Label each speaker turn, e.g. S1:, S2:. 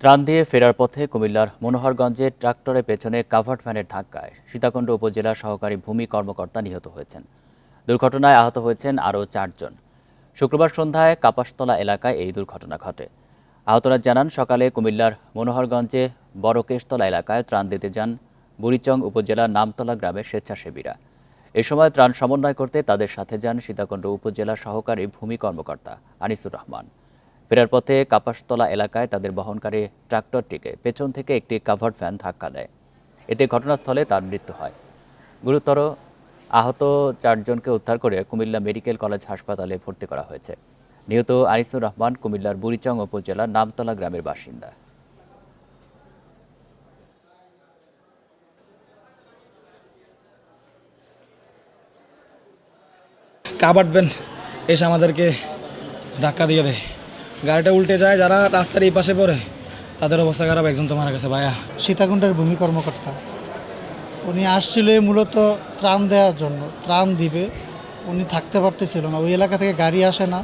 S1: ত্রাণ দিয়ে ফেরার পথে কুমিল্লার মনোহরগঞ্জে ট্রাক্টরের পেছনে কাভার্ড ভ্যানের ধাক্কায় সীতাকুণ্ড উপজেলা সহকারী ভূমি কর্মকর্তা নিহত হয়েছেন। দুর্ঘটনায় আহত হয়েছেন আরও ৪ জন। শুক্রবার সন্ধ্যায় কাপাসতলা এলাকায় এই দুর্ঘটনা ঘটে। আহতরা জানান, সকালে কুমিল্লার মনোহরগঞ্জে বড়কেশতলা এলাকায় ত্রাণ দিতে যান বুড়িচং উপজেলার নামতলা গ্রামের স্বেচ্ছাসেবীরা। এ সময় ত্রাণ সমন্বয় করতে তাদের সাথে যান সীতাকুণ্ড উপজেলা সহকারী ভূমি কর্মকর্তা আনিসুর রহমান। ফেরার পথে কাপাসতলা এলাকায় তাদের বহনকারী ট্রাক্টরটিকে পেছন থেকে একটি কাভার্ড ভ্যান ধাক্কা দেয়। এতে ঘটনাস্থলে তার মৃত্যু হয়। গুরুতর আহত ৪ জনকে উদ্ধার করে কুমিল্লা মেডিকেল কলেজ হাসপাতালে ভর্তি করা হয়েছে। নিহত আনিসুর রহমান কুমিল্লার বুড়িচং উপজেলার নামতলা গ্রামের বাসিন্দা।
S2: কাভার্ড ভ্যান এসে আমাদেরকে ধাক্কা দিয়ে দেয়, গাড়িটা উল্টে যায়। যারা রাস্তার এই পাশে পড়ে তাদের অবস্থা খারাপ, একজন তো মারা গেছে। ভাইয়া
S3: সীতাকুণ্ডের ভূমি কর্মকর্তা, উনি আসছিল মূলত ত্রাণ দেওয়ার জন্য, ত্রাণ দিবে। উনি থাকতে পারতেছিল না, ওই এলাকা থেকে গাড়ি আসে না।